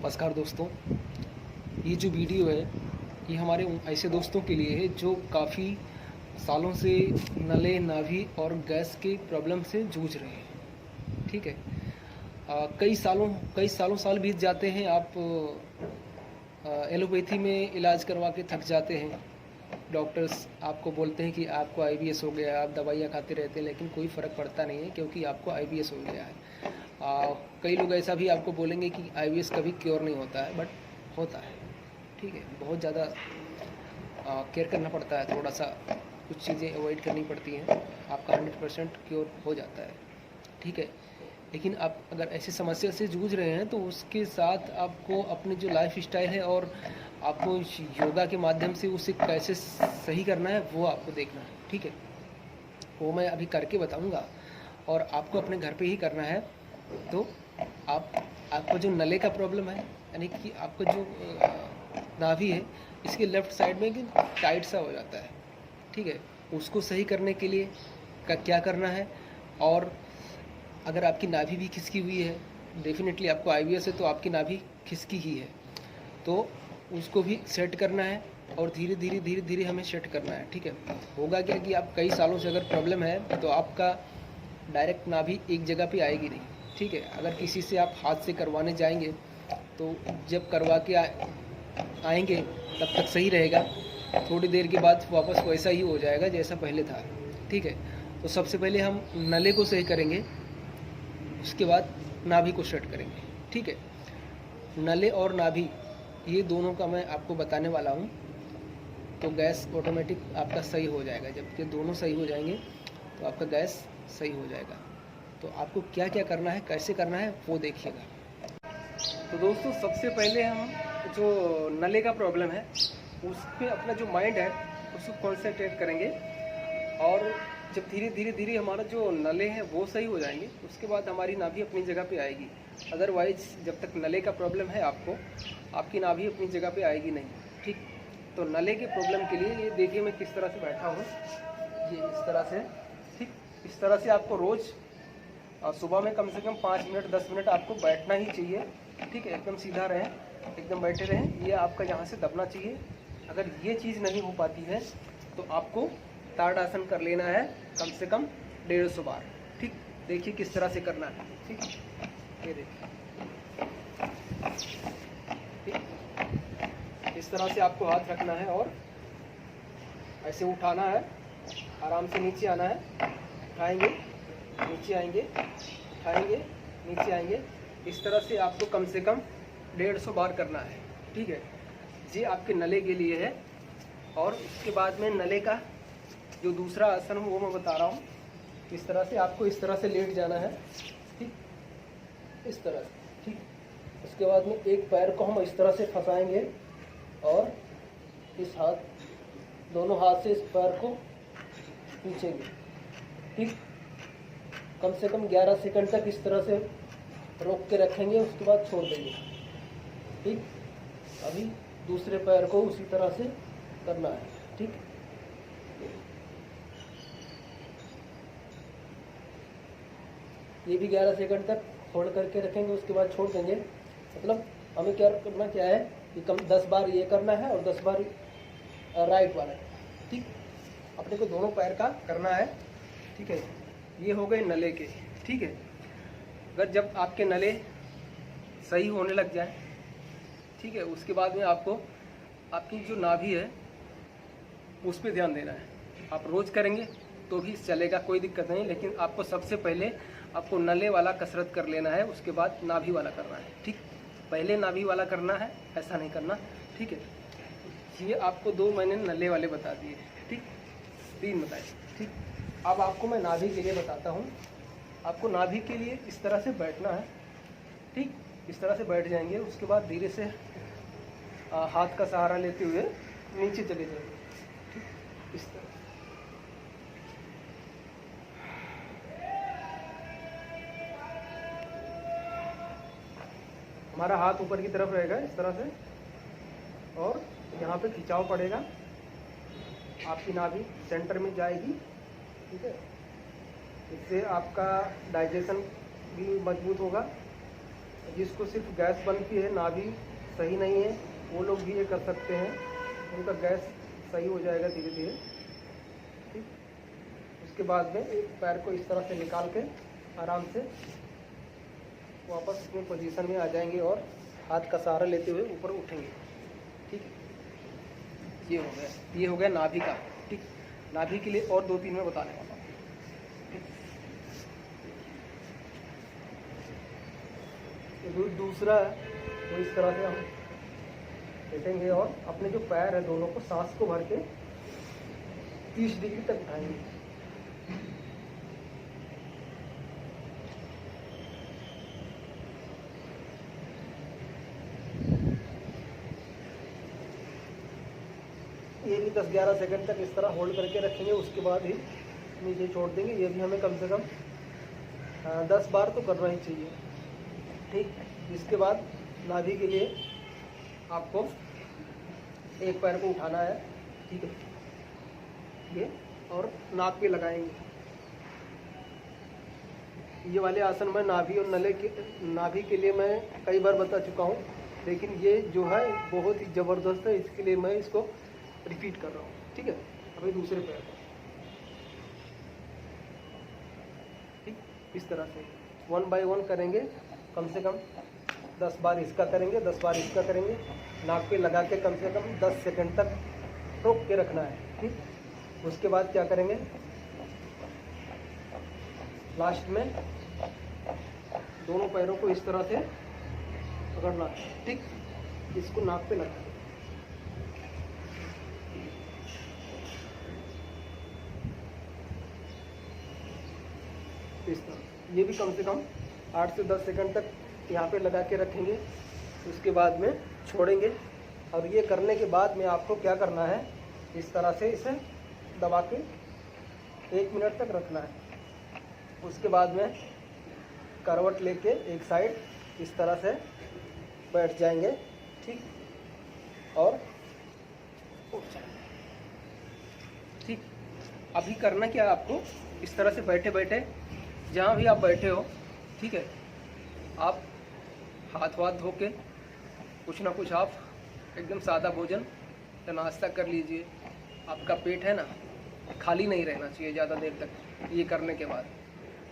नमस्कार दोस्तों। ये जो वीडियो है ये हमारे ऐसे दोस्तों के लिए है जो काफ़ी सालों से नले, नाभि और गैस के प्रॉब्लम से जूझ रहे हैं। ठीक है। कई साल बीत जाते हैं। आप एलोपैथी में इलाज करवा के थक जाते हैं। डॉक्टर्स आपको बोलते हैं कि आपको आईबीएस हो गया है, आप दवाइयाँ खाते रहते हैं, लेकिन कोई फ़र्क पड़ता नहीं है क्योंकि आपको आईबीएस हो गया है। कई लोग ऐसा भी आपको बोलेंगे कि आईबीएस कभी क्योर नहीं होता है, बट होता है। ठीक है। बहुत ज़्यादा केयर करना पड़ता है, थोड़ा सा कुछ चीज़ें अवॉइड करनी पड़ती हैं, आपका 100% क्योर हो जाता है। ठीक है। लेकिन आप अगर ऐसी समस्या से जूझ रहे हैं तो उसके साथ आपको अपनी जो लाइफ स्टाइल है और आपको योगा के माध्यम से उसे कैसे सही करना है वो आपको देखना है। ठीक है। वो मैं अभी करके बताऊंगा और आपको अपने घर पे ही करना है। तो आपको जो नले का प्रॉब्लम है, यानी कि आपका जो नाभि है, इसके लेफ़्ट साइड में कि टाइट सा हो जाता है। ठीक है। उसको सही करने के लिए क्या करना है, और अगर आपकी नाभि भी खिसकी हुई है, डेफिनेटली आपको आईबीएस है तो आपकी नाभि खिसकी ही है, तो उसको भी सेट करना है और धीरे धीरे हमें सेट करना है। ठीक है। होगा क्या कि आप कई सालों से अगर प्रॉब्लम है तो आपका डायरेक्ट नाभि एक जगह पे आएगी नहीं। ठीक है। अगर किसी से आप हाथ से करवाने जाएंगे तो जब करवा के आएंगे तब तक सही रहेगा, थोड़ी देर के बाद वापस वैसा ही हो जाएगा जैसा पहले था। ठीक है। तो सबसे पहले हम नले को सही करेंगे, उसके बाद नाभि को सेट करेंगे। ठीक है। नले और नाभि ये दोनों का मैं आपको बताने वाला हूँ, तो गैस ऑटोमेटिक आपका सही हो जाएगा। जब ये दोनों सही हो जाएंगे तो आपका गैस सही हो जाएगा। तो आपको क्या क्या करना है, कैसे करना है, वो देखिएगा। तो दोस्तों, सबसे पहले हम जो नले का प्रॉब्लम है उस पर अपना जो माइंड है उसको कॉन्सेंट्रेट करेंगे, और जब धीरे धीरे हमारा जो नले हैं वो सही हो जाएंगे उसके बाद हमारी नाभि अपनी जगह पे आएगी। अदरवाइज जब तक नले का प्रॉब्लम है आपको, आपकी नाभि अपनी जगह पे आएगी नहीं। ठीक। तो नले के प्रॉब्लम के लिए ये देखिए मैं किस तरह से बैठा हूँ, ये इस तरह से। ठीक। इस तरह से आपको रोज़ सुबह में कम से कम 5 मिनट 10 मिनट आपको बैठना ही चाहिए। ठीक है। एकदम सीधा रहें, एकदम बैठे रहें। ये आपका यहाँ से दबना चाहिए। अगर ये चीज़ नहीं हो पाती है तो आपको ताड़ासन कर लेना है कम से कम 150 बार। ठीक। देखिए किस तरह से करना है। ठीक। ये देखिए। ठीक। इस तरह से आपको हाथ रखना है और ऐसे उठाना है, आराम से नीचे आना है, उठाएंगे, नीचे आएंगे, उठाएंगे, नीचे आएंगे। इस तरह से आपको कम से कम 150 बार करना है। ठीक है। ये आपके नले के लिए है। और उसके बाद में नले का जो दूसरा आसन वो मैं बता रहा हूँ। इस तरह से आपको इस तरह से लेट जाना है। ठीक। इस तरह से। ठीक। उसके बाद में एक पैर को हम इस तरह से फंसाएंगे और इस दोनों हाथ से इस पैर को खींचेंगे। ठीक। कम से कम 11 सेकंड तक इस तरह से रोक के रखेंगे, उसके बाद छोड़ देंगे। ठीक। अभी दूसरे पैर को उसी तरह से करना है। ठीक। ये भी 11 सेकंड तक होल्ड करके रखेंगे, उसके बाद छोड़ देंगे। मतलब हमें क्या करना क्या है कि कम 10 बार ये करना है और 10 बार राइट वाला। ठीक। अपने को दोनों पैर का करना है। ठीक है। ये हो गए नले के। ठीक है। अगर जब आपके नले सही होने लग जाए, ठीक है, उसके बाद में आपको आपकी जो नाभि है उस पर ध्यान देना है। आप रोज़ करेंगे तो भी चलेगा, कोई दिक्कत नहीं, लेकिन आपको सबसे पहले आपको नले वाला कसरत कर लेना है, उसके बाद नाभि वाला करना है। ठीक। पहले नाभि वाला करना है, ऐसा नहीं करना। ठीक है। ये आपको 2 मैंने नले वाले बता दिए। ठीक। 3 बताए। ठीक। अब आपको मैं नाभि के लिए बताता हूँ। आपको नाभि के लिए इस तरह से बैठना है। ठीक। इस तरह से बैठ जाएंगे, उसके बाद धीरे से हाथ का सहारा लेते हुए नीचे चले जाएंगे। ठीक। इस तरह हमारा हाथ ऊपर की तरफ रहेगा इस तरह से, और यहाँ पे खिंचाव पड़ेगा, आपकी नाभि सेंटर में जाएगी। ठीक है। इससे आपका डाइजेशन भी मजबूत होगा जिसको सिर्फ गैस बनती है, नाभि सही नहीं है, वो लोग भी ये कर सकते हैं, उनका गैस सही हो जाएगा धीरे धीरे। ठीक, उसके बाद में एक पैर को इस तरह से निकाल के आराम से वापस अपनी पोजीशन में आ जाएंगे और हाथ का सहारा लेते हुए ऊपर उठेंगे। ठीक, ये हो गया नाभि का। ठीक, नाभि के लिए और 2-3 मैं बताने वाला हूँ। दूसरा है वो इस तरह से हम लेटेंगे और अपने जो पैर है दोनों को सांस को भर के 30 डिग्री तक उठाएंगे। ये भी 10-11 सेकंड तक इस तरह होल्ड करके रखेंगे, उसके बाद ही नीचे छोड़ देंगे। ये भी हमें कम से कम 10 बार तो करना ही चाहिए। ठीक, इसके बाद नाभि के लिए आपको एक पैर को उठाना है। ठीक है, ये और नाक पे लगाएंगे। ये वाले आसन मैं नाभि और नाभि के लिए मैं कई बार बता चुका हूँ, लेकिन ये जो है बहुत ही ज़बरदस्त है, इसके लिए मैं इसको रिपीट कर रहा हूँ। ठीक है, अभी दूसरे पैर को ठीक इस तरह से 1 बाय 1 करेंगे। कम से कम 10 बार इसका करेंगे, 10 बार इसका करेंगे। नाक पे लगा के कम से कम 10 सेकंड तक रोक के रखना है। ठीक, उसके बाद क्या करेंगे, लास्ट में दोनों पैरों को इस तरह से पकड़ना है। ठीक, इसको नाक पे लगा इस तरह। ये भी कम से कम 8 से 10 सेकंड तक यहाँ पे लगा के रखेंगे, उसके बाद में छोड़ेंगे। और ये करने के बाद में आपको क्या करना है, इस तरह से इसे दबा के 1 मिनट तक रखना है। उसके बाद में करवट लेके एक साइड इस तरह से बैठ जाएंगे। ठीक, और उठ जाएंगे। ठीक, अभी करना क्या है आपको, इस तरह से बैठे बैठे जहाँ भी आप बैठे हो, ठीक है, आप हाथ वाथ धो के कुछ ना कुछ आप एकदम सादा भोजन या नाश्ता कर लीजिए। आपका पेट है ना खाली नहीं रहना चाहिए ज़्यादा देर तक ये करने के बाद,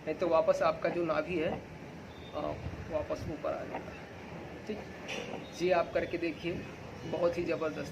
नहीं तो वापस आपका जो नाभि है वापस ऊपर आ जाता है। ठीक, ये आप करके देखिए, बहुत ही ज़बरदस्त।